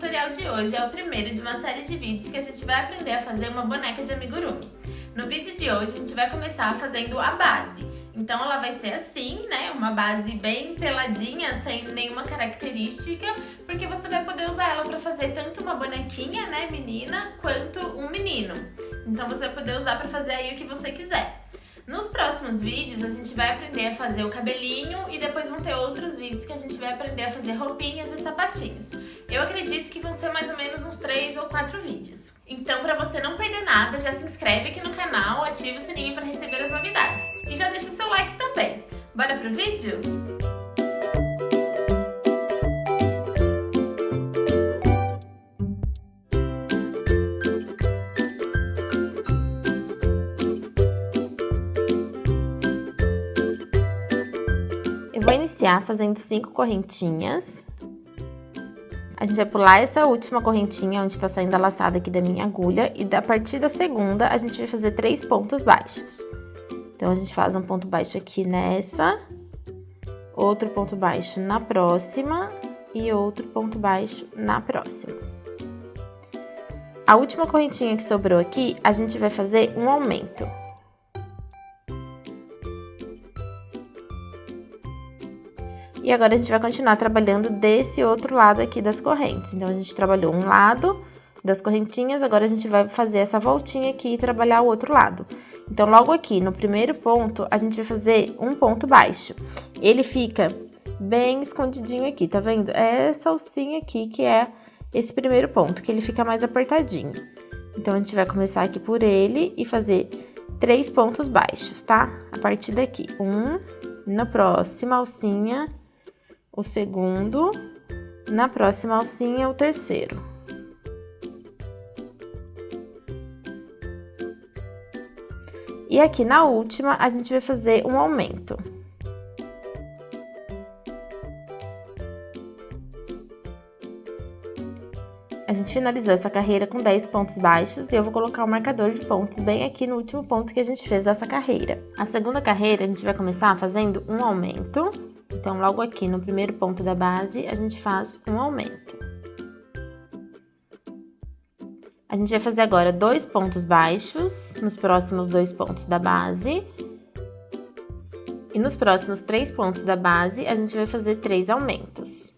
tutorial de hoje é o primeiro de uma série de vídeos que a gente vai aprender a fazer uma boneca de amigurumi. No vídeo de hoje a gente vai começar fazendo a base. Então ela vai ser assim, né? Uma base bem peladinha, sem nenhuma característica, porque você vai poder usar ela para fazer tanto uma bonequinha, né, menina, quanto um menino. Então você vai poder usar para fazer aí o que você quiser. Nos próximos vídeos a gente vai aprender a fazer o cabelinho e depois vão ter outros vídeos que a gente vai aprender a fazer roupinhas e sapatinhos. Eu acredito que vão ser mais ou menos uns 3 ou 4 vídeos. Então, para você não perder nada, já se inscreve aqui no canal, ativa o sininho para receber as novidades. E já deixa o seu like também. Bora pro vídeo? Eu vou iniciar fazendo 5 correntinhas. A gente vai pular essa última correntinha onde tá saindo a laçada aqui da minha agulha e a partir da segunda a gente vai fazer 3 pontos baixos. Então a gente faz um ponto baixo aqui nessa, outro ponto baixo na próxima e outro ponto baixo na próxima. A última correntinha que sobrou aqui, a gente vai fazer um aumento. E agora a gente vai continuar trabalhando desse outro lado aqui das correntes. Então, a gente trabalhou um lado das correntinhas, agora a gente vai fazer essa voltinha aqui e trabalhar o outro lado. Então, logo aqui, no primeiro ponto, a gente vai fazer um ponto baixo. Ele fica bem escondidinho aqui, tá vendo? É essa alcinha aqui que é esse primeiro ponto, que ele fica mais apertadinho. Então, a gente vai começar aqui por ele e fazer 3 pontos baixos, tá? A partir daqui. Na próxima alcinha, o segundo, na próxima alcinha, o terceiro. E aqui na última, a gente vai fazer um aumento. A gente finalizou essa carreira com 10 pontos baixos e eu vou colocar o marcador de pontos bem aqui no último ponto que a gente fez dessa carreira. A segunda carreira, a gente vai começar fazendo um aumento. Então, logo aqui no primeiro ponto da base, a gente faz um aumento. A gente vai fazer agora 2 pontos baixos nos próximos 2 pontos da base. E nos próximos 3 pontos da base, a gente vai fazer 3 aumentos.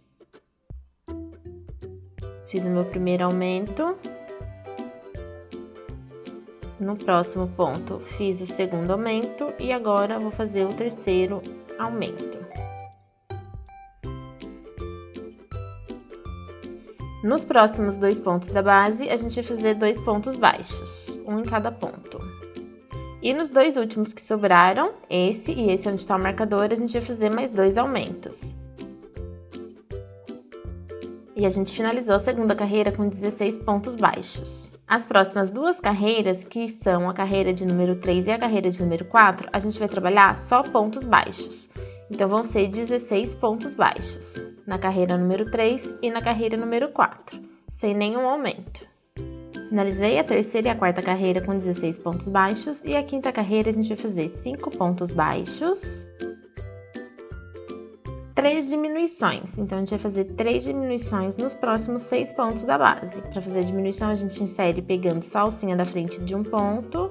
Fiz o meu primeiro aumento. No próximo ponto, fiz o segundo aumento e agora vou fazer o terceiro aumento. Nos próximos 2 pontos da base, a gente vai fazer 2 pontos baixos, um em cada ponto. E nos 2 últimos que sobraram, esse e esse onde está o marcador, a gente vai fazer mais 2 aumentos. E a gente finalizou a segunda carreira com 16 pontos baixos. As próximas 2 carreiras, que são a carreira de número 3 e a carreira de número 4, a gente vai trabalhar só pontos baixos. Então, vão ser 16 pontos baixos na carreira número 3 e na carreira número 4, sem nenhum aumento. Finalizei a terceira e a quarta carreira com 16 pontos baixos e a quinta carreira a gente vai fazer 5 pontos baixos, 3 diminuições. Então, a gente vai fazer 3 diminuições nos próximos 6 pontos da base. Para fazer a diminuição, a gente insere pegando só a alcinha da frente de um ponto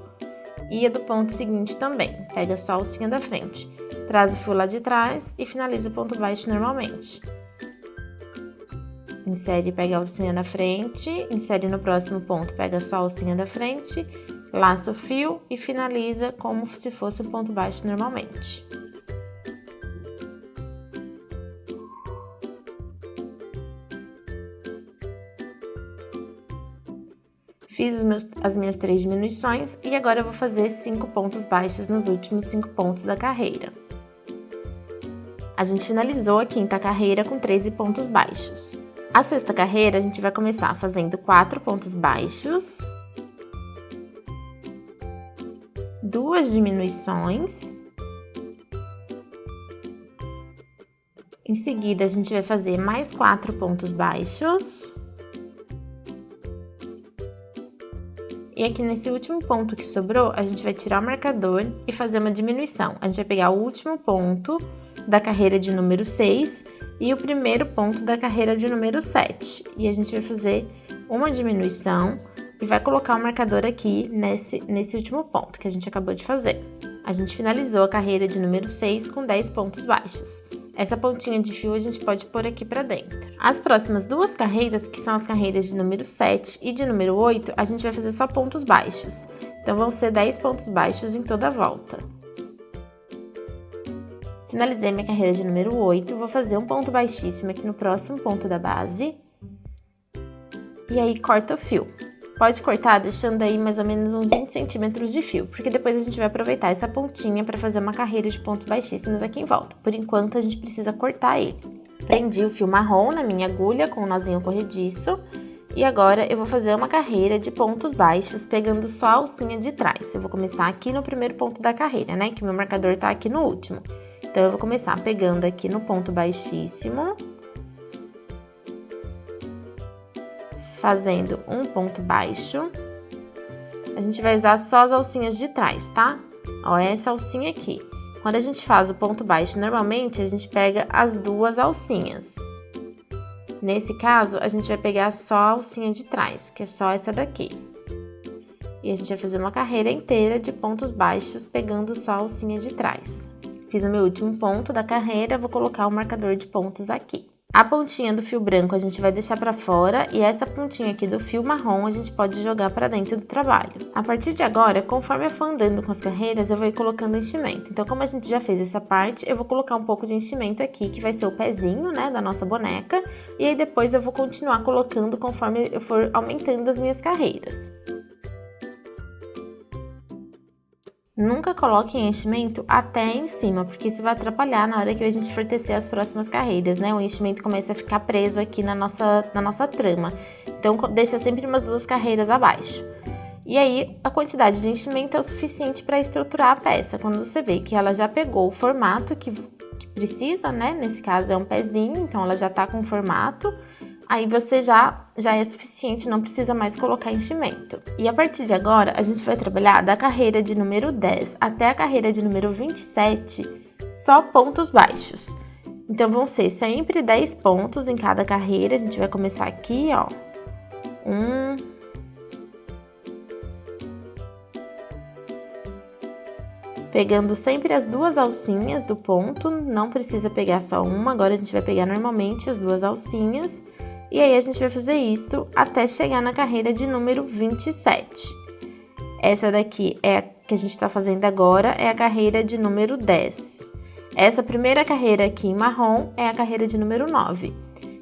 e a do ponto seguinte também. Pega só a alcinha da frente, traz o fio lá de trás e finaliza o ponto baixo normalmente. Insere e pega a alcinha da frente, insere no próximo ponto, pega só a alcinha da frente, laça o fio e finaliza como se fosse um ponto baixo normalmente. Fiz as minhas 3 diminuições e agora eu vou fazer 5 pontos baixos nos últimos 5 pontos da carreira. A gente finalizou a quinta carreira com 13 pontos baixos. A sexta carreira, a gente vai começar fazendo 4 pontos baixos, 2 diminuições. Em seguida, a gente vai fazer mais 4 pontos baixos. E aqui nesse último ponto que sobrou, a gente vai tirar o marcador e fazer uma diminuição. A gente vai pegar o último ponto da carreira de número 6 e o primeiro ponto da carreira de número 7. E a gente vai fazer uma diminuição e vai colocar o marcador aqui nesse último ponto que a gente acabou de fazer. A gente finalizou a carreira de número 6 com 10 pontos baixos. Essa pontinha de fio a gente pode pôr aqui pra dentro. As próximas duas carreiras, que são as carreiras de número 7 e de número 8, a gente vai fazer só pontos baixos. Então, vão ser 10 pontos baixos em toda a volta. Finalizei minha carreira de número 8, vou fazer um ponto baixíssimo aqui no próximo ponto da base. E aí, corta o fio. Pode cortar deixando aí mais ou menos uns 20 centímetros de fio, porque depois a gente vai aproveitar essa pontinha para fazer uma carreira de pontos baixíssimos aqui em volta. Por enquanto, a gente precisa cortar ele. Prendi o fio marrom na minha agulha com um nozinho corrediço. E agora eu vou fazer uma carreira de pontos baixos, pegando só a alcinha de trás. Eu vou começar aqui no primeiro ponto da carreira, né? Que meu marcador tá aqui no último. Então, eu vou começar pegando aqui no ponto baixíssimo, fazendo um ponto baixo. A gente vai usar só as alcinhas de trás, tá? Ó, essa alcinha aqui. Quando a gente faz o ponto baixo, normalmente a gente pega as duas alcinhas. Nesse caso, a gente vai pegar só a alcinha de trás, que é só essa daqui. E a gente vai fazer uma carreira inteira de pontos baixos, pegando só a alcinha de trás. Fiz o meu último ponto da carreira, vou colocar o marcador de pontos aqui. A pontinha do fio branco a gente vai deixar pra fora e essa pontinha aqui do fio marrom a gente pode jogar pra dentro do trabalho. A partir de agora, conforme eu for andando com as carreiras, eu vou ir colocando enchimento. Então, como a gente já fez essa parte, eu vou colocar um pouco de enchimento aqui, que vai ser o pezinho, né, da nossa boneca. E aí depois eu vou continuar colocando conforme eu for aumentando as minhas carreiras. Nunca coloque enchimento até em cima, porque isso vai atrapalhar na hora que a gente for tecer as próximas carreiras, né? O enchimento começa a ficar preso aqui na nossa trama. Então, deixa sempre umas 2 carreiras abaixo. E aí, a quantidade de enchimento é o suficiente para estruturar a peça. Quando você vê que ela já pegou o formato que precisa, né? Nesse caso é um pezinho, então ela já tá com o formato. Aí você já é suficiente, não precisa mais colocar enchimento. E a partir de agora, a gente vai trabalhar da carreira de número 10 até a carreira de número 27, só pontos baixos. Então, vão ser sempre 10 pontos em cada carreira. A gente vai começar aqui, ó. Pegando sempre as 2 alcinhas do ponto, não precisa pegar só uma, agora a gente vai pegar normalmente as 2 alcinhas. E aí, a gente vai fazer isso até chegar na carreira de número 27. Essa daqui é a que a gente tá fazendo agora, é a carreira de número 10. Essa primeira carreira aqui em marrom é a carreira de número 9.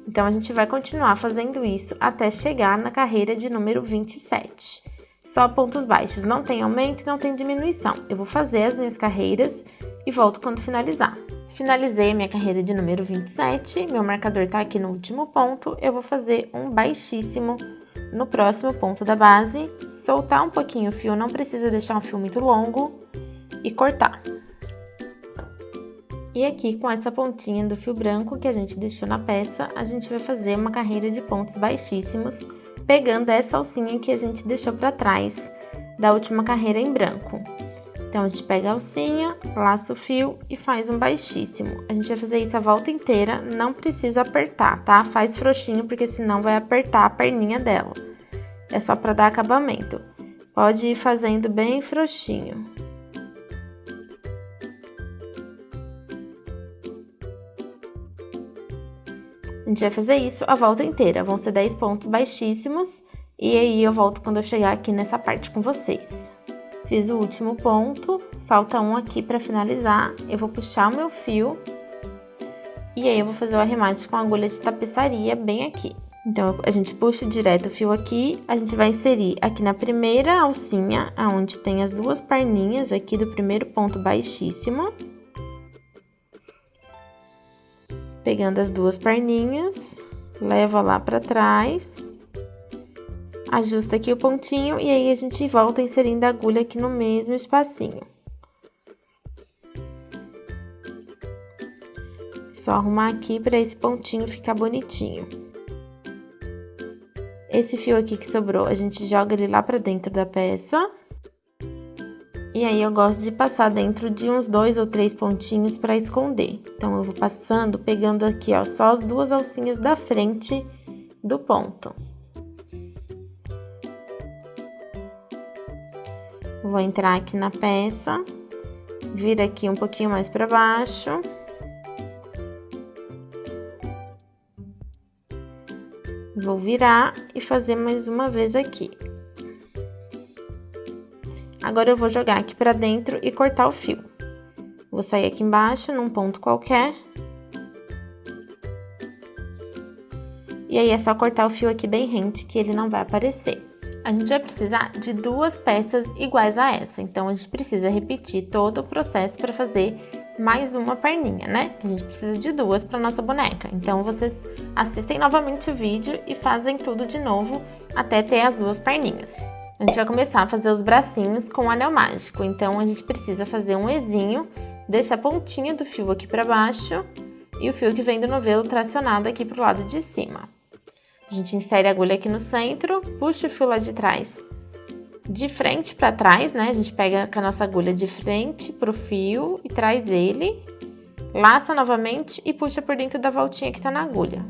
Então, a gente vai continuar fazendo isso até chegar na carreira de número 27. Só pontos baixos, não tem aumento e não tem diminuição. Eu vou fazer as minhas carreiras e volto quando finalizar. Finalizei minha carreira de número 27, meu marcador tá aqui no último ponto, eu vou fazer um baixíssimo no próximo ponto da base, soltar um pouquinho o fio, não precisa deixar um fio muito longo, e cortar. E aqui, com essa pontinha do fio branco que a gente deixou na peça, a gente vai fazer uma carreira de pontos baixíssimos, pegando essa alcinha que a gente deixou pra trás da última carreira em branco. Então, a gente pega a alcinha, laça o fio e faz um baixíssimo. A gente vai fazer isso a volta inteira, não precisa apertar, tá? Faz frouxinho, porque senão vai apertar a perninha dela. É só pra dar acabamento. Pode ir fazendo bem frouxinho. A gente vai fazer isso a volta inteira, vão ser 10 pontos baixíssimos. E aí, eu volto quando eu chegar aqui nessa parte com vocês. Fiz o último ponto, falta um aqui para finalizar. Eu vou puxar o meu fio e aí eu vou fazer o arremate com a agulha de tapeçaria bem aqui. Então, a gente puxa direto o fio aqui, a gente vai inserir aqui na primeira alcinha, onde tem as 2 perninhas aqui do primeiro ponto baixíssimo. Pegando as 2 perninhas, leva lá para trás. Ajusta aqui o pontinho e aí a gente volta inserindo a agulha aqui no mesmo espacinho. Só arrumar aqui para esse pontinho ficar bonitinho. Esse fio aqui que sobrou, a gente joga ele lá para dentro da peça. E aí eu gosto de passar dentro de uns 2 ou 3 pontinhos para esconder. Então eu vou passando, pegando aqui, ó, só as 2 alcinhas da frente do ponto. Vou entrar aqui na peça, vira aqui um pouquinho mais para baixo. Vou virar e fazer mais uma vez aqui. Agora eu vou jogar aqui pra dentro e cortar o fio. Vou sair aqui embaixo, num ponto qualquer. E aí é só cortar o fio aqui bem rente, que ele não vai aparecer. A gente vai precisar de 2 peças iguais a essa, então a gente precisa repetir todo o processo para fazer mais uma perninha, né? A gente precisa de 2 para nossa boneca. Então vocês assistem novamente o vídeo e fazem tudo de novo até ter as 2 perninhas. A gente vai começar a fazer os bracinhos com o anel mágico, então a gente precisa fazer um Ezinho, deixa a pontinha do fio aqui para baixo e o fio que vem do novelo tracionado aqui pro lado de cima. A gente insere a agulha aqui no centro, puxa o fio lá de trás, de frente para trás, né? A gente pega com a nossa agulha de frente pro fio e traz ele, laça novamente e puxa por dentro da voltinha que tá na agulha.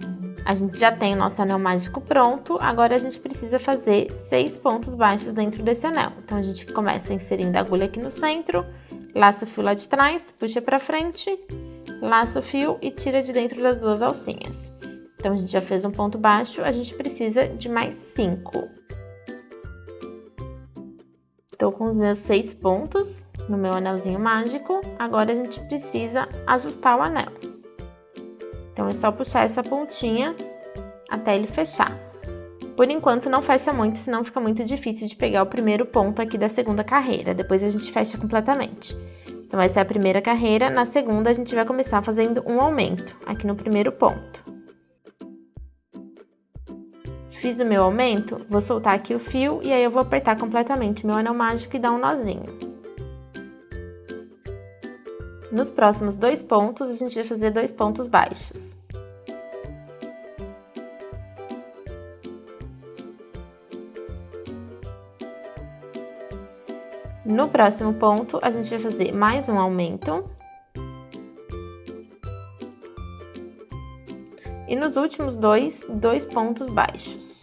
A gente já tem o nosso anel mágico pronto, agora a gente precisa fazer 6 pontos baixos dentro desse anel. Então, a gente começa inserindo a agulha aqui no centro, laça o fio lá de trás, puxa pra frente, laça o fio e tira de dentro das 2 alcinhas. Então, a gente já fez um ponto baixo, a gente precisa de mais 5. Estou com os meus 6 pontos no meu anelzinho mágico, agora a gente precisa ajustar o anel. Então, é só puxar essa pontinha até ele fechar. Por enquanto, não fecha muito, senão fica muito difícil de pegar o primeiro ponto aqui da segunda carreira. Depois a gente fecha completamente. Então, essa é a primeira carreira. Na segunda, a gente vai começar fazendo um aumento aqui no primeiro ponto. Fiz o meu aumento, vou soltar aqui o fio e aí eu vou apertar completamente meu anel mágico e dar um nozinho. Nos próximos 2 pontos, a gente vai fazer 2 pontos baixos. No próximo ponto, a gente vai fazer mais um aumento. E nos últimos 2 pontos baixos.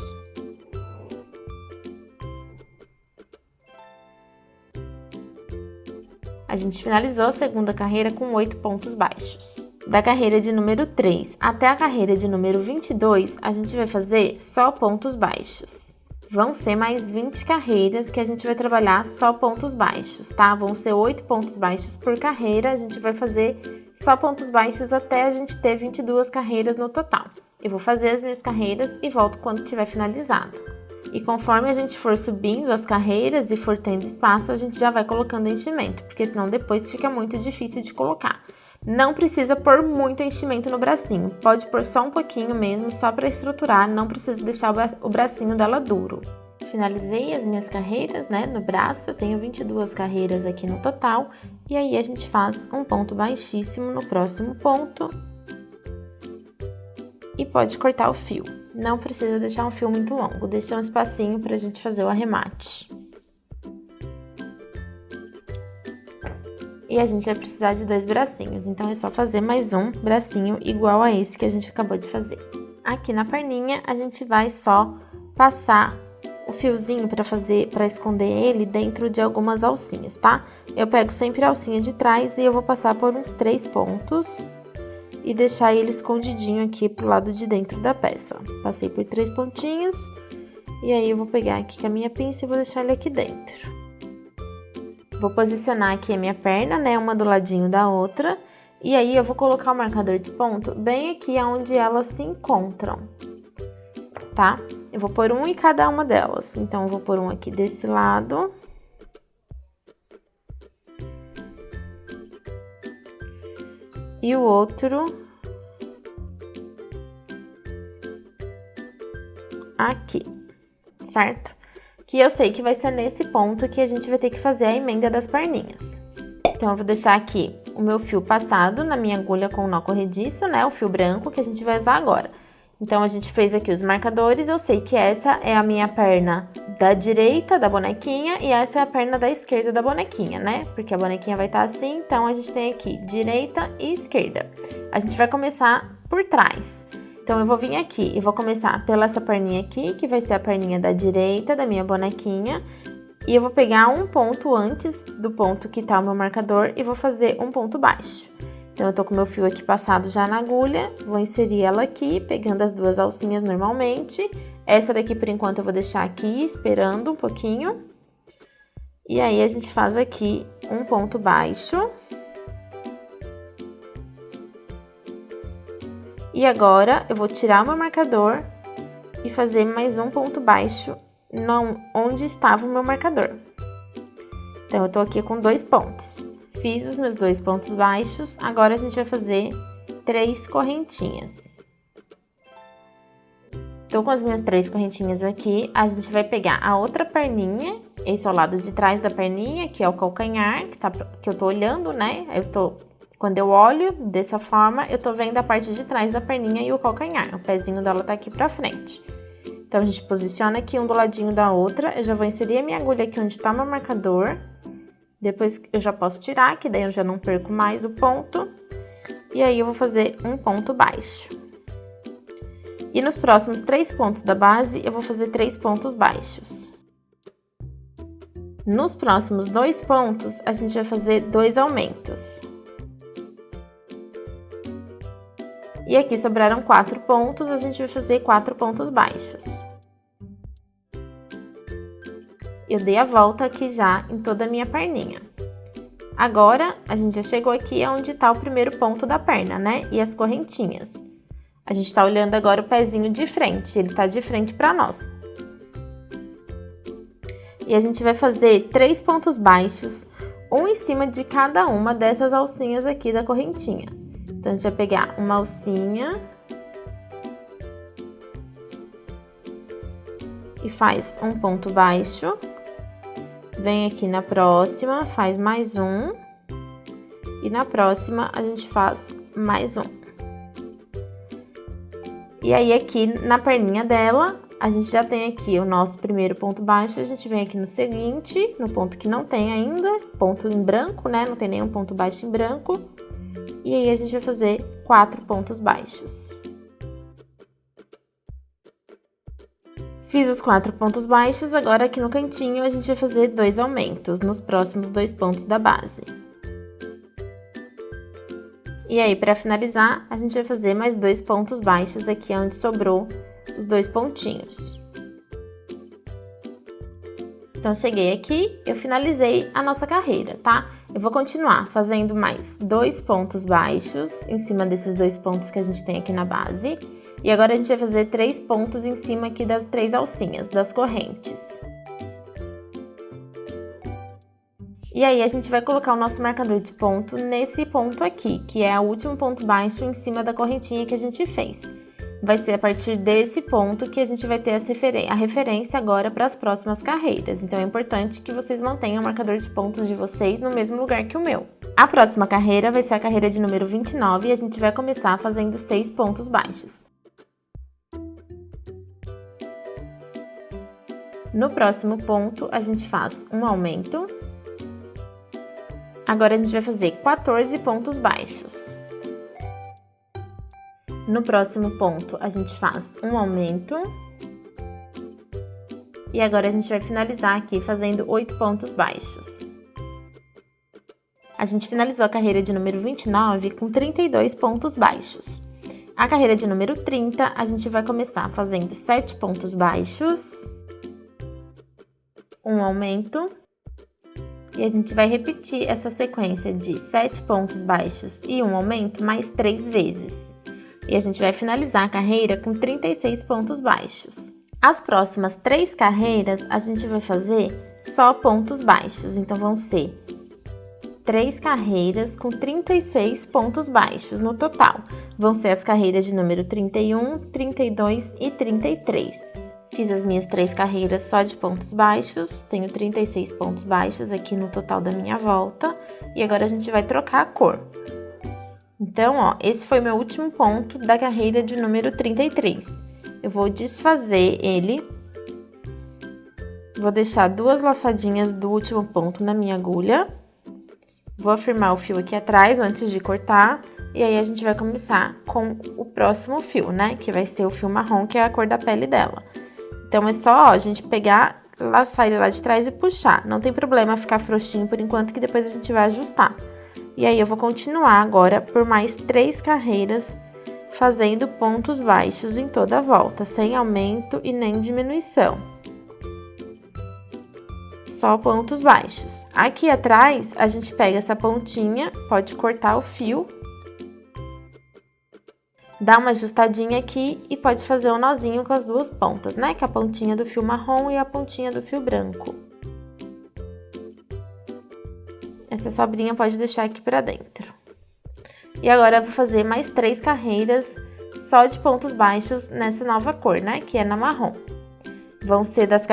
A gente finalizou a segunda carreira com 8 pontos baixos. Da carreira de número 3 até a carreira de número 22, a gente vai fazer só pontos baixos. Vão ser mais 20 carreiras que a gente vai trabalhar só pontos baixos, tá? Vão ser 8 pontos baixos por carreira, a gente vai fazer só pontos baixos até a gente ter 22 carreiras no total. Eu vou fazer as minhas carreiras e volto quando tiver finalizado. E conforme a gente for subindo as carreiras e for tendo espaço, a gente já vai colocando enchimento, porque senão depois fica muito difícil de colocar. Não precisa pôr muito enchimento no bracinho, pode pôr só um pouquinho mesmo, só para estruturar, não precisa deixar o bracinho dela duro. Finalizei as minhas carreiras, né, no braço, eu tenho 22 carreiras aqui no total, e aí a gente faz um ponto baixíssimo no próximo ponto e pode cortar o fio. Não precisa deixar um fio muito longo, deixa um espacinho pra gente fazer o arremate. E a gente vai precisar de 2 bracinhos, então é só fazer mais um bracinho igual a esse que a gente acabou de fazer. Aqui na perninha, a gente vai só passar o fiozinho para esconder ele dentro de algumas alcinhas, tá? Eu pego sempre a alcinha de trás e eu vou passar por uns 3 pontos e deixar ele escondidinho aqui pro lado de dentro da peça. Passei por 3 pontinhos e aí eu vou pegar aqui com a minha pinça e vou deixar ele aqui dentro. Vou posicionar aqui a minha perna, né, uma do ladinho da outra, e aí eu vou colocar o marcador de ponto bem aqui onde elas se encontram, tá? Eu vou pôr um em cada uma delas, então eu vou pôr um aqui desse lado. E o outro aqui, certo? Que eu sei que vai ser nesse ponto que a gente vai ter que fazer a emenda das perninhas. Então, eu vou deixar aqui o meu fio passado na minha agulha com o nó corrediço, né? O fio branco que a gente vai usar agora. Então, a gente fez aqui os marcadores, eu sei que essa é a minha perna da direita da bonequinha e essa é a perna da esquerda da bonequinha, né? Porque a bonequinha vai estar assim, então a gente tem aqui direita e esquerda. A gente vai começar por trás. Então, eu vou vir aqui e vou começar pela essa perninha aqui, que vai ser a perninha da direita da minha bonequinha. E eu vou pegar um ponto antes do ponto que tá o meu marcador e vou fazer um ponto baixo. Então, eu tô com o meu fio aqui passado já na agulha, vou inserir ela aqui, pegando as duas alcinhas normalmente. Essa daqui, por enquanto, eu vou deixar aqui, esperando um pouquinho. E aí, a gente faz aqui um ponto baixo. E agora, eu vou tirar o meu marcador e fazer mais um ponto baixo onde estava o meu marcador. Então, eu tô aqui com 2 pontos. Fiz os meus 2 pontos baixos, agora a gente vai fazer 3 correntinhas. Tô com as minhas 3 correntinhas aqui, a gente vai pegar a outra perninha, esse é o lado de trás da perninha, que é o calcanhar, que eu tô olhando, né? Quando eu olho dessa forma, eu tô vendo a parte de trás da perninha e o calcanhar, o pezinho dela tá aqui pra frente. Então, a gente posiciona aqui um do ladinho da outra, eu já vou inserir a minha agulha aqui onde tá o meu marcador. Depois eu já posso tirar, que daí eu já não perco mais o ponto. E aí, eu vou fazer um ponto baixo. E nos próximos 3 pontos da base, eu vou fazer 3 pontos baixos. Nos próximos 2 pontos, a gente vai fazer 2 aumentos. E aqui sobraram 4 pontos, a gente vai fazer 4 pontos baixos. Eu dei a volta aqui já em toda a minha perninha. Agora, a gente já chegou aqui onde tá o primeiro ponto da perna, né? E as correntinhas. A gente tá olhando agora o pezinho de frente, ele tá de frente pra nós. E a gente vai fazer 3 pontos baixos, um em cima de cada uma dessas alcinhas aqui da correntinha. Então, a gente vai pegar uma alcinha e faz um ponto baixo. Vem aqui na próxima, faz mais um. E na próxima, a gente faz mais um. E aí, aqui na perninha dela, a gente já tem aqui o nosso primeiro ponto baixo. A gente vem aqui no seguinte, no ponto que não tem ainda, ponto em branco, né? Não tem nenhum ponto baixo em branco. E aí, a gente vai fazer 4 pontos baixos. Fiz os 4 pontos baixos, agora aqui no cantinho a gente vai fazer 2 aumentos nos próximos 2 pontos da base. E aí, para finalizar, a gente vai fazer mais 2 pontos baixos aqui onde sobrou os 2 pontinhos. Então, cheguei aqui, eu finalizei a nossa carreira, tá? Eu vou continuar fazendo mais 2 pontos baixos em cima desses 2 pontos que a gente tem aqui na base. E agora a gente vai fazer 3 pontos em cima aqui das 3 alcinhas, das correntes. E aí, a gente vai colocar o nosso marcador de ponto nesse ponto aqui, que é o último ponto baixo em cima da correntinha que a gente fez. Vai ser a partir desse ponto que a gente vai ter a referência agora para as próximas carreiras. Então, é importante que vocês mantenham o marcador de pontos de vocês no mesmo lugar que o meu. A próxima carreira vai ser a carreira de número 29 e a gente vai começar fazendo 6 pontos baixos. No próximo ponto, a gente faz um aumento. Agora, a gente vai fazer 14 pontos baixos. No próximo ponto, a gente faz um aumento. E agora, a gente vai finalizar aqui fazendo 8 pontos baixos. A gente finalizou a carreira de número 29 com 32 pontos baixos. A carreira de número 30, a gente vai começar fazendo 7 pontos baixos. Um aumento, e a gente vai repetir essa sequência de 7 pontos baixos e um aumento mais 3 vezes. E a gente vai finalizar a carreira com 36 pontos baixos. As próximas 3 carreiras, a gente vai fazer só pontos baixos, então vão ser 3 carreiras com 36 pontos baixos no total. Vão ser as carreiras de número 31, 32 e 33. Fiz as minhas 3 carreiras só de pontos baixos, tenho 36 pontos baixos aqui no total da minha volta. E agora a gente vai trocar a cor. Então, ó, esse foi meu último ponto da carreira de número 33. Eu vou desfazer ele. Vou deixar 2 laçadinhas do último ponto na minha agulha. Vou afirmar o fio aqui atrás antes de cortar. E aí, a gente vai começar com o próximo fio, né? Que vai ser o fio marrom, que é a cor da pele dela. Então, é só, ó, a gente pegar, laçar ele lá de trás e puxar. Não tem problema ficar frouxinho por enquanto, que depois a gente vai ajustar. E aí, eu vou continuar agora por mais 3 carreiras, fazendo pontos baixos em toda a volta, sem aumento e nem diminuição. Só pontos baixos. Aqui atrás, a gente pega essa pontinha, pode cortar o fio, dá uma ajustadinha aqui e pode fazer um nozinho com as 2 pontas, né? Que é a pontinha do fio marrom e a pontinha do fio branco. Essa sobrinha pode deixar aqui pra dentro. E agora eu vou fazer mais 3 carreiras só de pontos baixos nessa nova cor, né? Que é na marrom. Vão ser as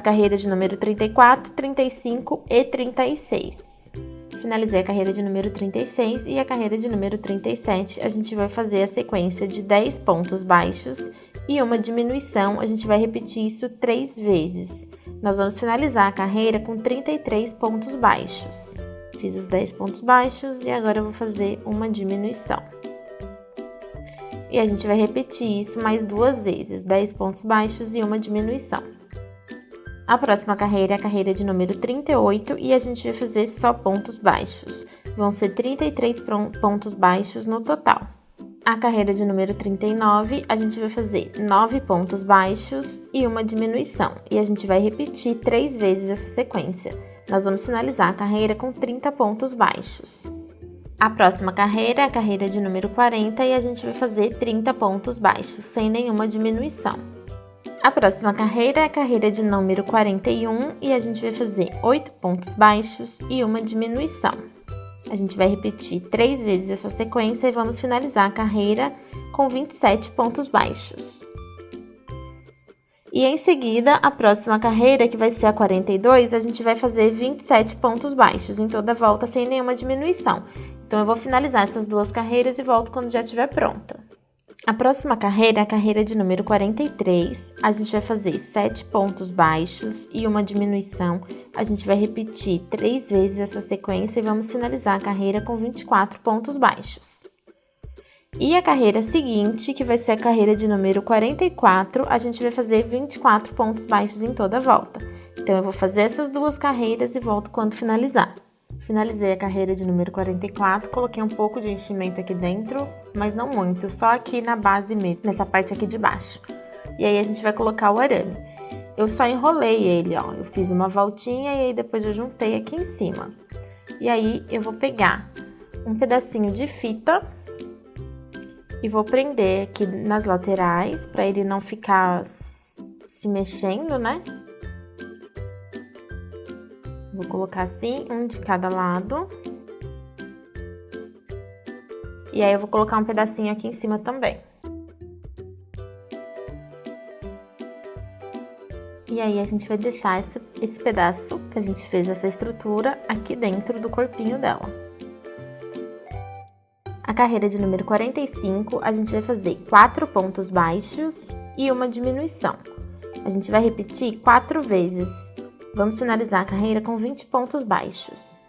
carreiras de número 34, 35 e 36. Finalizei a carreira de número 36 e a carreira de número 37, a gente vai fazer a sequência de 10 pontos baixos e uma diminuição, a gente vai repetir isso 3 vezes. Nós vamos finalizar a carreira com 33 pontos baixos. Fiz os 10 pontos baixos e agora eu vou fazer uma diminuição. E a gente vai repetir isso mais 2 vezes, 10 pontos baixos e uma diminuição. A próxima carreira é a carreira de número 38 e a gente vai fazer só pontos baixos. Vão ser 33 pontos baixos no total. A carreira de número 39, a gente vai fazer 9 pontos baixos e uma diminuição. E a gente vai repetir 3 vezes essa sequência. Nós vamos finalizar a carreira com 30 pontos baixos. A próxima carreira é a carreira de número 40 e a gente vai fazer 30 pontos baixos, sem nenhuma diminuição. A próxima carreira é a carreira de número 41 e a gente vai fazer 8 pontos baixos e uma diminuição. A gente vai repetir 3 vezes essa sequência e vamos finalizar a carreira com 27 pontos baixos. E em seguida, a próxima carreira, que vai ser a 42, a gente vai fazer 27 pontos baixos em toda a volta sem nenhuma diminuição. Então, eu vou finalizar essas 2 carreiras e volto quando já estiver pronta. A próxima carreira é a carreira de número 43, a gente vai fazer 7 pontos baixos e uma diminuição. A gente vai repetir 3 vezes essa sequência e vamos finalizar a carreira com 24 pontos baixos. E a carreira seguinte, que vai ser a carreira de número 44, a gente vai fazer 24 pontos baixos em toda a volta. Então, eu vou fazer essas 2 carreiras e volto quando finalizar. Finalizei a carreira de número 44, coloquei um pouco de enchimento aqui dentro, mas não muito, só aqui na base mesmo, nessa parte aqui de baixo. E aí, a gente vai colocar o arame. Eu só enrolei ele, ó, eu fiz uma voltinha e aí depois eu juntei aqui em cima. E aí, eu vou pegar um pedacinho de fita e vou prender aqui nas laterais, para ele não ficar se mexendo, né? Vou colocar assim, um de cada lado. E aí, eu vou colocar um pedacinho aqui em cima também. E aí, a gente vai deixar esse pedaço que a gente fez essa estrutura aqui dentro do corpinho dela. A carreira de número 45, a gente vai fazer 4 pontos baixos e uma diminuição. A gente vai repetir 4 vezes. Vamos finalizar a carreira com 20 pontos baixos.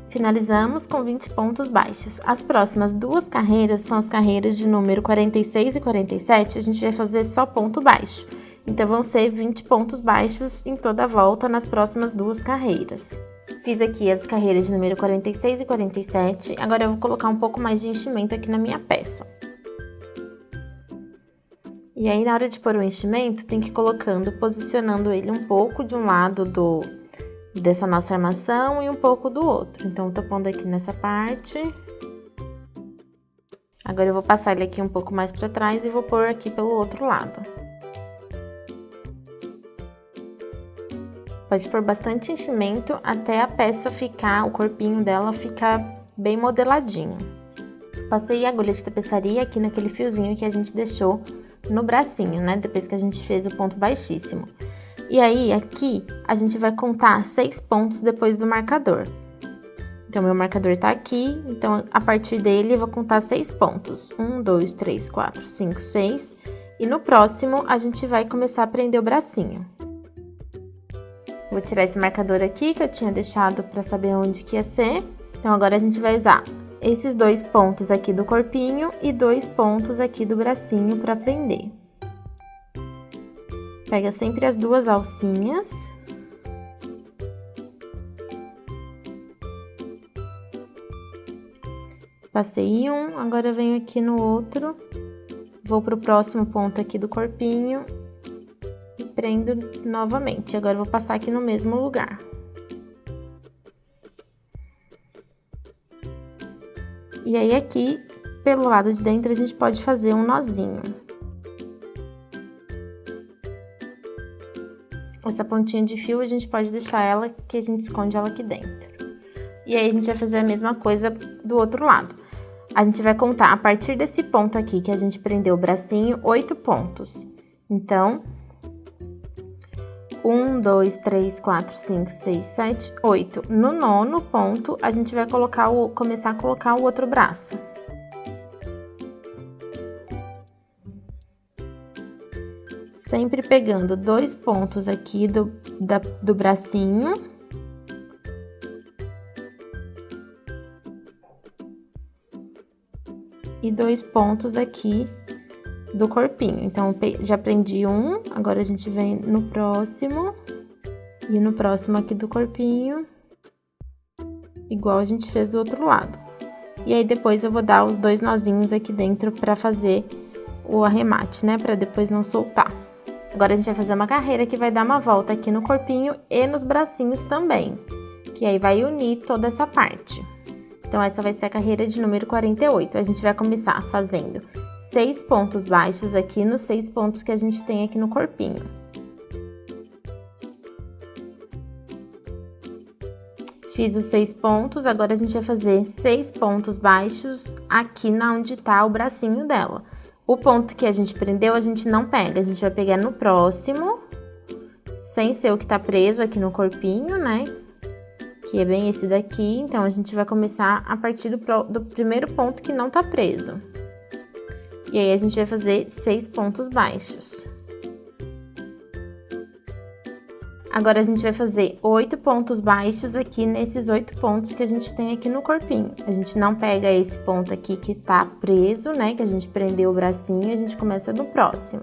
Finalizamos com 20 pontos baixos. As próximas 2 carreiras são as carreiras de número 46 e 47, a gente vai fazer só ponto baixo. Então, vão ser 20 pontos baixos em toda a volta nas próximas 2 carreiras. Fiz aqui as carreiras de número 46 e 47, agora eu vou colocar um pouco mais de enchimento aqui na minha peça. E aí, na hora de pôr o enchimento, tem que ir colocando, posicionando ele um pouco de um lado dessa nossa armação e um pouco do outro. Então, eu tô pondo aqui nessa parte. Agora, eu vou passar ele aqui um pouco mais pra trás e vou pôr aqui pelo outro lado. Pode pôr bastante enchimento até a peça ficar, o corpinho dela ficar bem modeladinho. Passei a agulha de tapeçaria aqui naquele fiozinho que a gente deixou no bracinho, né? Depois que a gente fez o ponto baixíssimo. E aí, aqui, a gente vai contar 6 pontos depois do marcador. Então, Então, meu marcador tá aqui, então, a partir dele, eu vou contar 6 pontos. 1, 2, 3, 4, 5, 6. E no próximo, a gente vai começar a prender o bracinho. Vou tirar esse marcador aqui, que eu tinha deixado pra saber onde que ia ser. Então, agora a gente vai usar esses 2 pontos aqui do corpinho e 2 pontos aqui do bracinho pra prender. Pega sempre as 2 alcinhas. Passei um, agora eu venho aqui no outro, vou pro próximo ponto aqui do corpinho e prendo novamente. Agora eu vou passar aqui no mesmo lugar. E aí aqui, pelo lado de dentro, a gente pode fazer um nozinho. Essa pontinha de fio, a gente pode deixar ela, que a gente esconde ela aqui dentro. E aí, a gente vai fazer a mesma coisa do outro lado. A gente vai contar, a partir desse ponto aqui, que a gente prendeu o bracinho, 8 pontos. Então, 1, 2, 3, 4, 5, 6, 7, 8. No 9º ponto, a gente vai começar a colocar o outro braço. Sempre pegando 2 pontos aqui do bracinho. E 2 pontos aqui do corpinho. Então, já prendi um, agora a gente vem no próximo. E no próximo aqui do corpinho. Igual a gente fez do outro lado. E aí, depois eu vou dar os 2 nozinhos aqui dentro pra fazer o arremate, né? Pra depois não soltar. Agora, a gente vai fazer uma carreira que vai dar uma volta aqui no corpinho e nos bracinhos também. Que aí vai unir toda essa parte. Então, essa vai ser a carreira de número 48. A gente vai começar fazendo 6 pontos baixos aqui nos 6 pontos que a gente tem aqui no corpinho. Fiz os 6 pontos, agora a gente vai fazer 6 pontos baixos aqui onde tá o bracinho dela. O ponto que a gente prendeu, a gente não pega, a gente vai pegar no próximo, sem ser o que tá preso aqui no corpinho, né? Que é bem esse daqui, então a gente vai começar a partir do primeiro ponto que não tá preso. E aí, a gente vai fazer 6 pontos baixos. Agora, a gente vai fazer 8 pontos baixos aqui nesses 8 pontos que a gente tem aqui no corpinho. A gente não pega esse ponto aqui que tá preso, né, que a gente prendeu o bracinho, e a gente começa no próximo.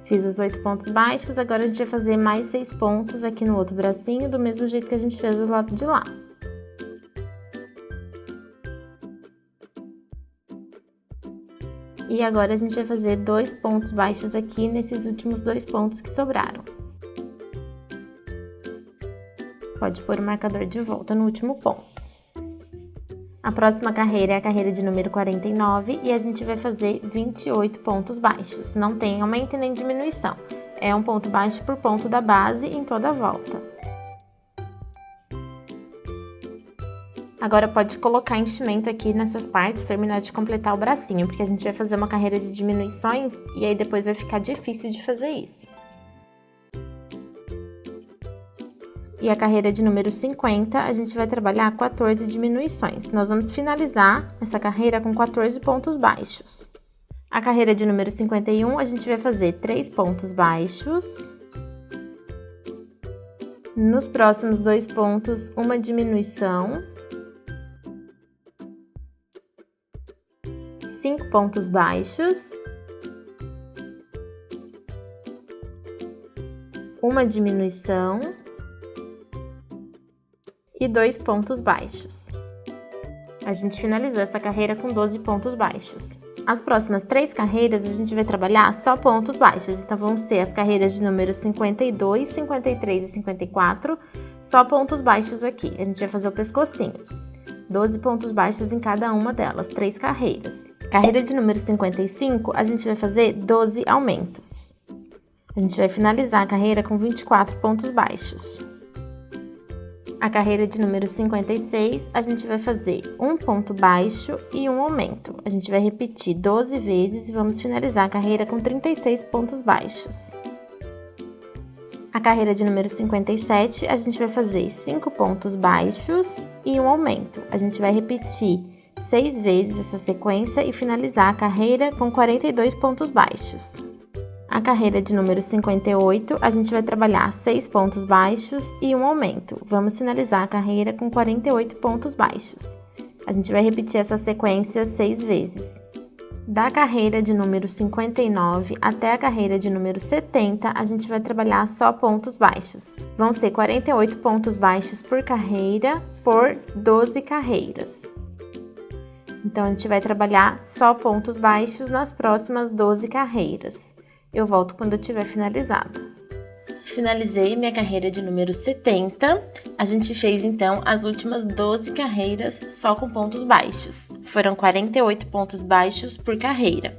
Fiz os 8 pontos baixos, agora a gente vai fazer mais 6 pontos aqui no outro bracinho, do mesmo jeito que a gente fez do lado de lá. E agora a gente vai fazer 2 pontos baixos aqui nesses últimos 2 pontos que sobraram. Pode pôr o marcador de volta no último ponto. A próxima carreira é a carreira de número 49 e a gente vai fazer 28 pontos baixos. Não tem aumento e nem diminuição. É um ponto baixo por ponto da base em toda a volta. Agora pode colocar enchimento aqui nessas partes, terminar de completar o bracinho, porque a gente vai fazer uma carreira de diminuições e aí depois vai ficar difícil de fazer isso. E a carreira de número 50, a gente vai trabalhar 14 diminuições. Nós vamos finalizar essa carreira com 14 pontos baixos. A carreira de número 51, a gente vai fazer 3 pontos baixos. Nos próximos 2 pontos, uma diminuição. 5 pontos baixos. Uma diminuição. E 2 pontos baixos. A gente finalizou essa carreira com 12 pontos baixos. As próximas 3 carreiras, a gente vai trabalhar só pontos baixos. Então, vão ser as carreiras de número 52, 53 e 54, só pontos baixos aqui. A gente vai fazer o pescocinho. 12 pontos baixos em cada uma delas, 3 carreiras. Carreira de número 55, a gente vai fazer 12 aumentos. A gente vai finalizar a carreira com 24 pontos baixos. A carreira de número 56, a gente vai fazer um ponto baixo e um aumento. A gente vai repetir 12 vezes e vamos finalizar a carreira com 36 pontos baixos. A carreira de número 57, a gente vai fazer 5 pontos baixos e um aumento. A gente vai repetir 6 vezes essa sequência e finalizar a carreira com 42 pontos baixos. A carreira de número 58, a gente vai trabalhar 6 pontos baixos e um aumento. Vamos finalizar a carreira com 48 pontos baixos. A gente vai repetir essa sequência 6 vezes. Da carreira de número 59 até a carreira de número 70, a gente vai trabalhar só pontos baixos. Vão ser 48 pontos baixos por carreira, por 12 carreiras. Então, a gente vai trabalhar só pontos baixos nas próximas 12 carreiras. Eu volto quando eu tiver finalizado. Finalizei minha carreira de número 70. A gente fez, então, as últimas 12 carreiras só com pontos baixos. Foram 48 pontos baixos por carreira.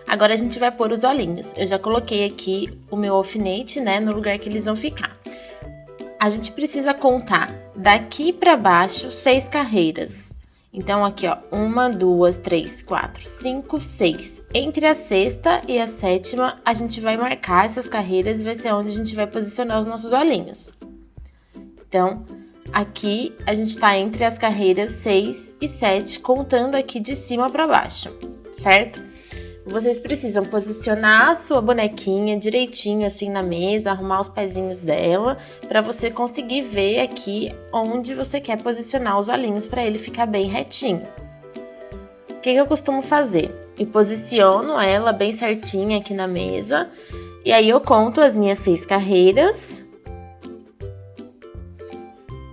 Agora, a gente vai pôr os olhinhos. Eu já coloquei aqui o meu alfinete, né, no lugar que eles vão ficar. A gente precisa contar daqui para baixo 6 carreiras. Então, aqui, ó, 1, 2, 3, 4, 5, 6. Entre a sexta e a sétima, a gente vai marcar essas carreiras e vai ser onde a gente vai posicionar os nossos olhinhos. Então, aqui a gente tá entre as carreiras 6 e 7, contando aqui de cima para baixo, certo? Vocês precisam posicionar a sua bonequinha direitinho assim na mesa, arrumar os pezinhos dela, para você conseguir ver aqui onde você quer posicionar os olhinhos para ele ficar bem retinho. O que eu costumo fazer? Eu posiciono ela bem certinha aqui na mesa, e aí eu conto as minhas 6 carreiras,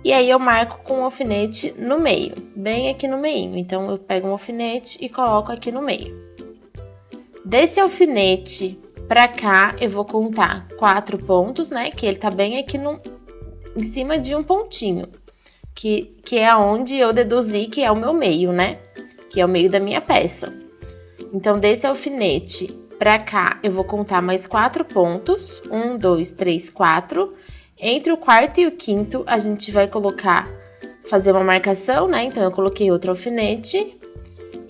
e aí eu marco com o alfinete no meio, bem aqui no meio. Então eu pego um alfinete e coloco aqui no meio. Desse alfinete pra cá, eu vou contar 4 pontos, né? Que ele tá bem aqui em cima de um pontinho. Que é onde eu deduzi que é o meu meio, né? Que é o meio da minha peça. Então, desse alfinete pra cá, eu vou contar mais 4 pontos. 1, 2, 3, 4. Entre o quarto e o quinto, a gente vai fazer uma marcação, né? Então, eu coloquei outro alfinete.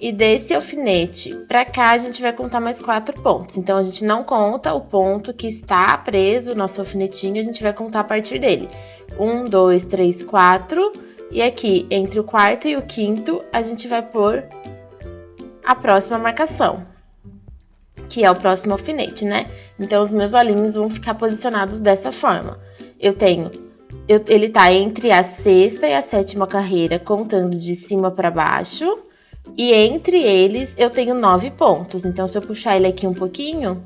E desse alfinete pra cá, a gente vai contar mais 4 pontos. Então, a gente não conta o ponto que está preso, o nosso alfinetinho, a gente vai contar a partir dele. 1, 2, 3, 4. E aqui, entre o quarto e o quinto, a gente vai pôr a próxima marcação, que é o próximo alfinete, né? Então, os meus olhinhos vão ficar posicionados dessa forma. Ele tá entre a sexta e a sétima carreira, contando de cima pra baixo. E entre eles, eu tenho 9 pontos. Então, se eu puxar ele aqui um pouquinho,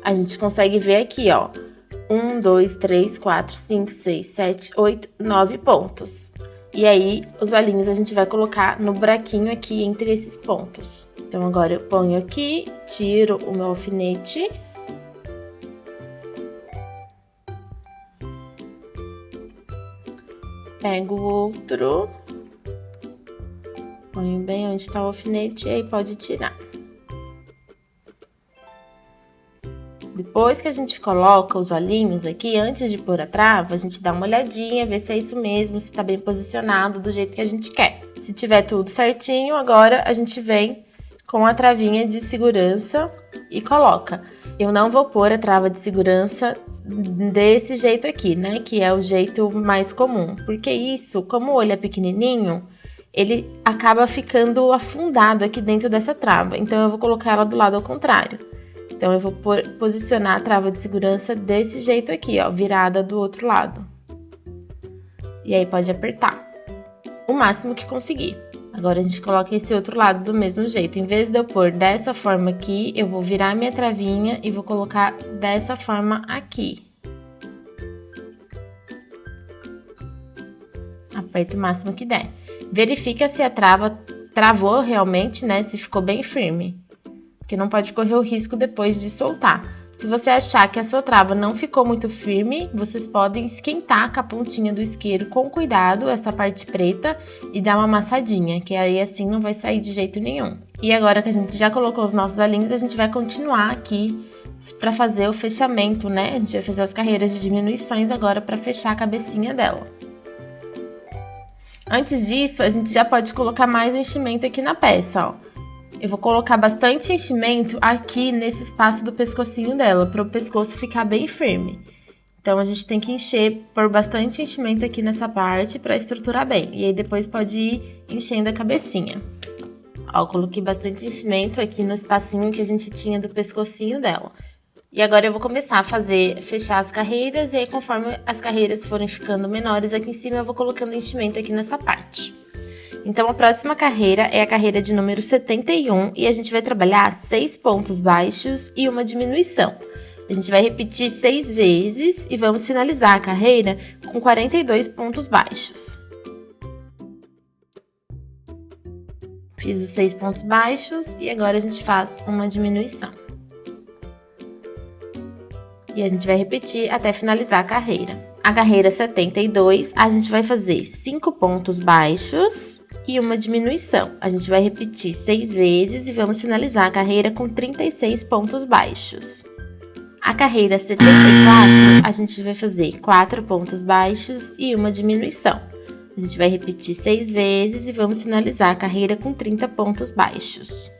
a gente consegue ver aqui, ó. 1, 2, 3, 4, 5, 6, 7, 8, 9 pontos. E aí, os olhinhos a gente vai colocar no buraquinho aqui entre esses pontos. Então, agora eu ponho aqui, tiro o meu alfinete. Pego o outro. Ponho bem onde está o alfinete e aí pode tirar. Depois que a gente coloca os olhinhos aqui, antes de pôr a trava, a gente dá uma olhadinha, vê se é isso mesmo, se está bem posicionado do jeito que a gente quer. Se tiver tudo certinho, agora a gente vem com a travinha de segurança e coloca. Eu não vou pôr a trava de segurança desse jeito aqui, né? Que é o jeito mais comum. Porque isso, como o olho é pequenininho, ele acaba ficando afundado aqui dentro dessa trava. Então, eu vou colocar ela do lado ao contrário. Então, eu vou posicionar a trava de segurança desse jeito aqui, ó, virada do outro lado. E aí, pode apertar o máximo que conseguir. Agora, a gente coloca esse outro lado do mesmo jeito. Em vez de eu pôr dessa forma aqui, eu vou virar minha travinha e vou colocar dessa forma aqui. Aperto o máximo que der. Verifica se a trava travou realmente, né? Se ficou bem firme. Porque não pode correr o risco depois de soltar. Se você achar que a sua trava não ficou muito firme, vocês podem esquentar com a pontinha do isqueiro com cuidado, essa parte preta, e dar uma amassadinha, que aí assim não vai sair de jeito nenhum. E agora que a gente já colocou os nossos olhinhos, a gente vai continuar aqui para fazer o fechamento, né? A gente vai fazer as carreiras de diminuições agora para fechar a cabecinha dela. Antes disso, a gente já pode colocar mais enchimento aqui na peça, ó. Eu vou colocar bastante enchimento aqui nesse espaço do pescocinho dela, para o pescoço ficar bem firme. Então, a gente tem que encher, pôr bastante enchimento aqui nessa parte para estruturar bem. E aí, depois pode ir enchendo a cabecinha. Ó, coloquei bastante enchimento aqui no espacinho que a gente tinha do pescocinho dela. E agora eu vou começar a fechar as carreiras. E aí, conforme as carreiras forem ficando menores aqui em cima, eu vou colocando enchimento aqui nessa parte. Então, a próxima carreira é a carreira de número 71 e a gente vai trabalhar 6 pontos baixos e uma diminuição. A gente vai repetir 6 vezes e vamos finalizar a carreira com 42 pontos baixos. Fiz os 6 pontos baixos e agora a gente faz uma diminuição. E a gente vai repetir até finalizar a carreira. A carreira 72, a gente vai fazer 5 pontos baixos e uma diminuição. A gente vai repetir 6 vezes e vamos finalizar a carreira com 36 pontos baixos. A carreira 74, a gente vai fazer 4 pontos baixos e uma diminuição. A gente vai repetir 6 vezes e vamos finalizar a carreira com 30 pontos baixos.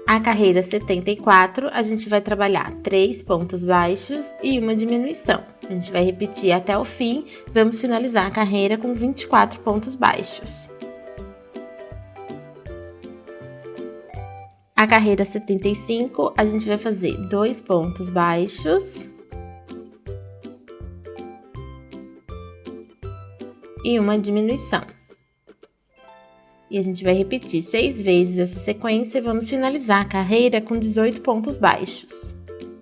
A carreira 74, a gente vai trabalhar 3 pontos baixos e uma diminuição. A gente vai repetir até o fim, vamos finalizar a carreira com 24 pontos baixos. A carreira 75, a gente vai fazer 2 pontos baixos e uma diminuição. E a gente vai repetir 6 vezes essa sequência e vamos finalizar a carreira com 18 pontos baixos.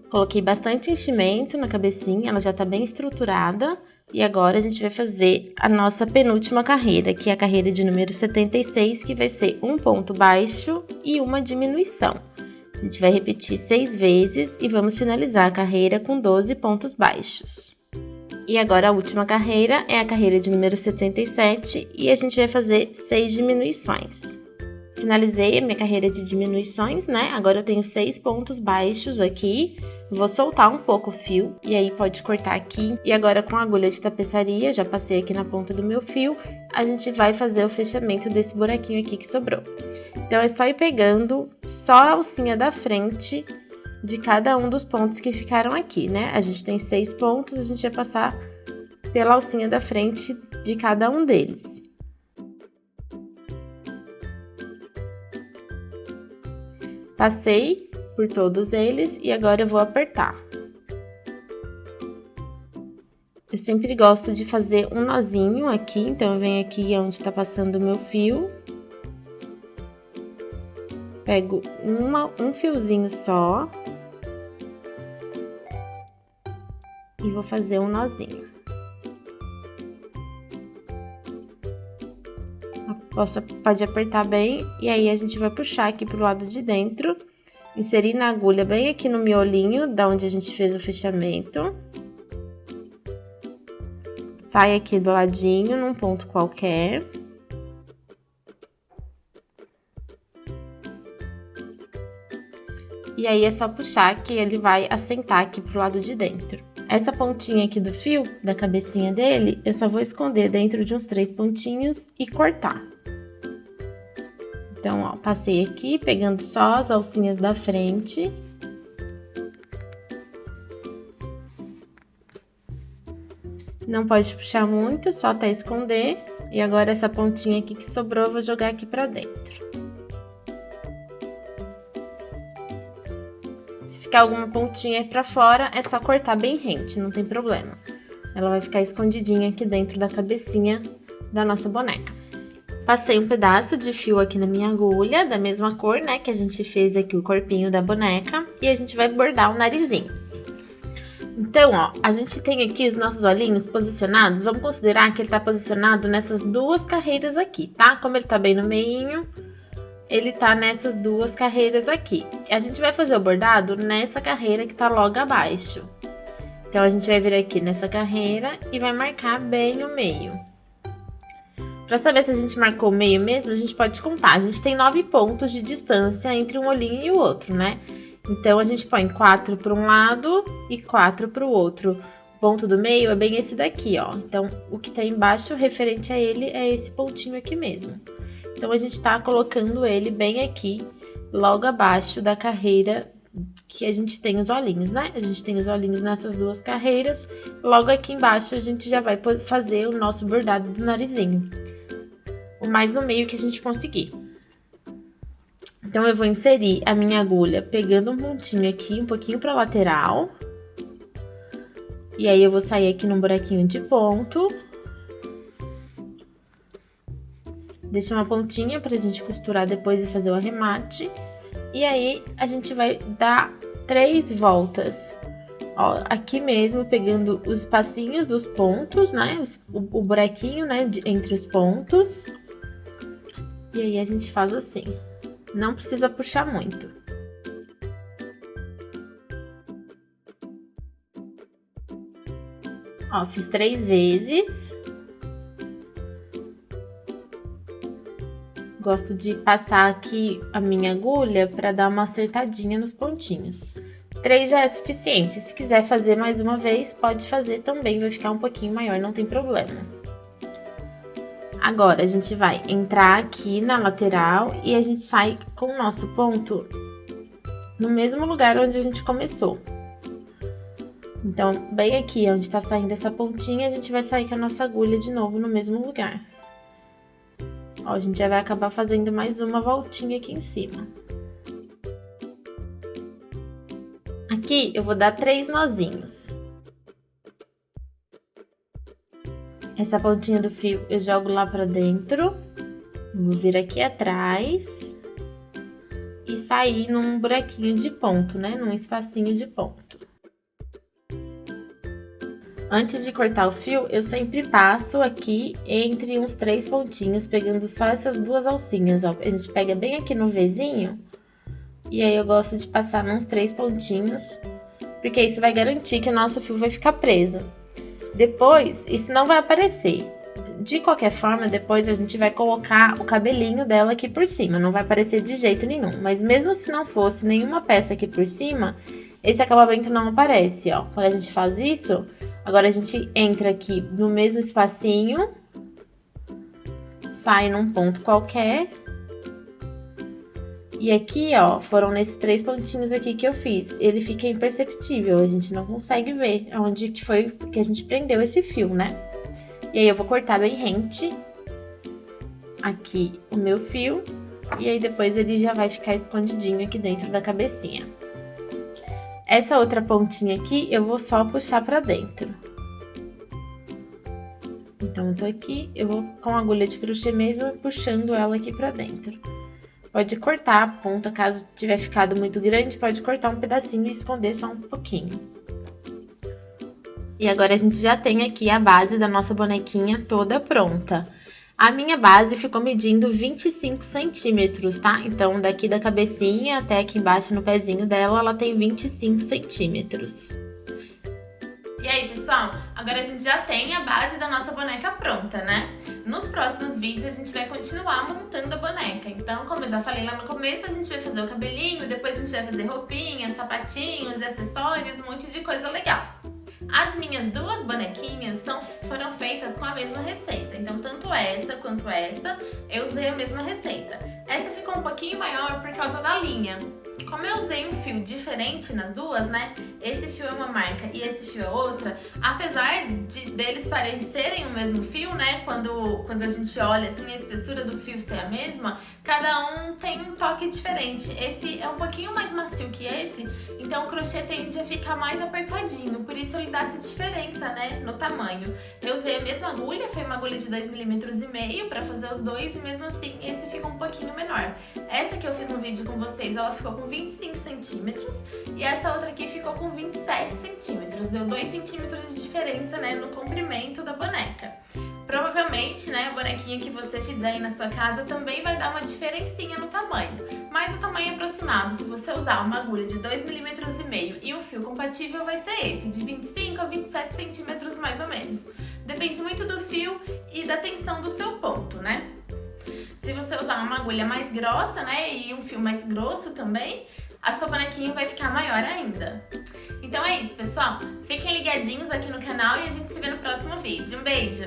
Coloquei bastante enchimento na cabecinha, ela já está bem estruturada. E agora a gente vai fazer a nossa penúltima carreira, que é a carreira de número 76, que vai ser 1 ponto baixo e uma diminuição. A gente vai repetir 6 vezes e vamos finalizar a carreira com 12 pontos baixos. E agora a última carreira é a carreira de número 77 e a gente vai fazer 6 diminuições. Finalizei a minha carreira de diminuições, né? Agora eu tenho 6 pontos baixos aqui. Vou soltar um pouco o fio e aí pode cortar aqui. E agora com a agulha de tapeçaria, já passei aqui na ponta do meu fio, a gente vai fazer o fechamento desse buraquinho aqui que sobrou. Então é só ir pegando só a alcinha da frente de cada um dos pontos que ficaram aqui, né? A gente tem 6 pontos, a gente vai passar pela alcinha da frente de cada um deles. Passei por todos eles e agora eu vou apertar. Eu sempre gosto de fazer um nozinho aqui, então eu venho aqui onde está passando o meu fio. Pego um fiozinho só. E vou fazer um nozinho. Pode apertar bem e aí a gente vai puxar aqui pro lado de dentro. Inserir na agulha bem aqui no miolinho, da onde a gente fez o fechamento. Sai aqui do ladinho, num ponto qualquer. E aí é só puxar que ele vai assentar aqui pro lado de dentro. Essa pontinha aqui do fio, da cabecinha dele, eu só vou esconder dentro de uns 3 pontinhos e cortar. Então, ó, passei aqui, pegando só as alcinhas da frente. Não pode puxar muito, só até esconder. E agora essa pontinha aqui que sobrou, eu vou jogar aqui pra dentro. Se ficar alguma pontinha aí pra fora, é só cortar bem rente, não tem problema. Ela vai ficar escondidinha aqui dentro da cabecinha da nossa boneca. Passei um pedaço de fio aqui na minha agulha, da mesma cor, né, que a gente fez aqui o corpinho da boneca. E a gente vai bordar o narizinho. Então, ó, a gente tem aqui os nossos olhinhos posicionados. Vamos considerar que ele tá posicionado nessas 2 carreiras aqui, tá? Como ele tá bem no meinho, ele tá nessas 2 carreiras aqui. A gente vai fazer o bordado nessa carreira que tá logo abaixo. Então, a gente vai vir aqui nessa carreira e vai marcar bem o meio. Pra saber se a gente marcou o meio mesmo, a gente pode contar. A gente tem 9 pontos de distância entre um olhinho e o outro, né? Então, a gente põe 4 para um lado e 4 para o outro. O ponto do meio é bem esse daqui, ó. Então, o que tá embaixo, referente a ele, é esse pontinho aqui mesmo. Então, a gente tá colocando ele bem aqui logo abaixo da carreira que a gente tem os olhinhos, né? A gente tem os olhinhos nessas duas carreiras. Logo aqui embaixo a gente já vai fazer o nosso bordado do narizinho. O mais no meio que a gente conseguir. Então, eu vou inserir a minha agulha pegando um pontinho aqui, um pouquinho pra lateral. E aí, eu vou sair aqui num buraquinho de ponto. Deixa uma pontinha pra gente costurar depois e fazer o arremate. E aí, a gente vai dar 3 voltas. Ó, aqui mesmo, pegando os espacinhos dos pontos, né? O buraquinho, né? Entre os pontos. E aí, a gente faz assim. Não precisa puxar muito. Ó, fiz 3 vezes. Gosto de passar aqui a minha agulha para dar uma acertadinha nos pontinhos. 3 já é suficiente. Se quiser fazer mais uma vez, pode fazer também. Vai ficar um pouquinho maior, não tem problema. Agora, a gente vai entrar aqui na lateral e a gente sai com o nosso ponto no mesmo lugar onde a gente começou. Então, bem aqui onde tá saindo essa pontinha, a gente vai sair com a nossa agulha de novo no mesmo lugar. Ó, a gente já vai acabar fazendo mais uma voltinha aqui em cima. Aqui, eu vou dar 3 nozinhos. Essa pontinha do fio eu jogo lá pra dentro, vou vir aqui atrás e sair num buraquinho de ponto, né? Num espacinho de ponto. Antes de cortar o fio, eu sempre passo aqui entre uns 3 pontinhos, pegando só essas 2 alcinhas, ó. A gente pega bem aqui no Vzinho, e aí eu gosto de passar nos 3 pontinhos, porque isso vai garantir que o nosso fio vai ficar preso. Depois, isso não vai aparecer. De qualquer forma, depois a gente vai colocar o cabelinho dela aqui por cima. Não vai aparecer de jeito nenhum. Mas mesmo se não fosse nenhuma peça aqui por cima, esse acabamento não aparece, ó. Quando a gente faz isso, agora a gente entra aqui no mesmo espacinho. Sai num ponto qualquer. E aqui, ó, foram nesses 3 pontinhos aqui que eu fiz. Ele fica imperceptível, a gente não consegue ver onde que foi que a gente prendeu esse fio, né? E aí, eu vou cortar bem rente aqui o meu fio. E aí, depois ele já vai ficar escondidinho aqui dentro da cabecinha. Essa outra pontinha aqui, eu vou só puxar pra dentro. Então, eu tô aqui, eu vou com a agulha de crochê mesmo, puxando ela aqui pra dentro. Pode cortar a ponta, caso tiver ficado muito grande, pode cortar um pedacinho e esconder só um pouquinho. E agora a gente já tem aqui a base da nossa bonequinha toda pronta. A minha base ficou medindo 25 centímetros, tá? Então, daqui da cabecinha até aqui embaixo no pezinho dela, ela tem 25 centímetros. E aí, pessoal, agora a gente já tem a base da nossa boneca pronta, né? Nos próximos vídeos a gente vai continuar montando a boneca. Então, como eu já falei lá no começo, a gente vai fazer o cabelinho, depois a gente vai fazer roupinhas, sapatinhos, acessórios, um monte de coisa legal. As minhas 2 bonequinhas foram feitas com a mesma receita. Então, tanto essa quanto essa, eu usei a mesma receita. Essa ficou um pouquinho maior por causa da linha. Como eu usei um fio diferente nas duas, né? Esse fio é uma marca e esse fio é outra. Apesar deles parecerem o mesmo fio, né? Quando a gente olha assim, a espessura do fio ser a mesma, cada um tem um toque diferente. Esse é um pouquinho mais macio que esse, então o crochê tende a ficar mais apertadinho. Por isso ele dá essa diferença, né? No tamanho. Eu usei a mesma agulha, foi uma agulha de 2,5 mm pra fazer os dois e mesmo assim esse ficou um pouquinho menor. Essa que eu fiz no vídeo com vocês, ela ficou com 25 centímetros e essa outra aqui ficou com 27 centímetros. Deu 2 centímetros de diferença, né, no comprimento da boneca. Provavelmente, né, a bonequinha que você fizer aí na sua casa também vai dar uma diferencinha no tamanho. Mas o tamanho aproximado, se você usar uma agulha de 2,5 mm e um fio compatível, vai ser esse, de 25 a 27 centímetros mais ou menos. Depende muito do fio e da tensão do seu ponto, né? Se você usar uma agulha mais grossa, né, e um fio mais grosso também, a sua bonequinha vai ficar maior ainda. Então é isso, pessoal. Fiquem ligadinhos aqui no canal e a gente se vê no próximo vídeo. Um beijo!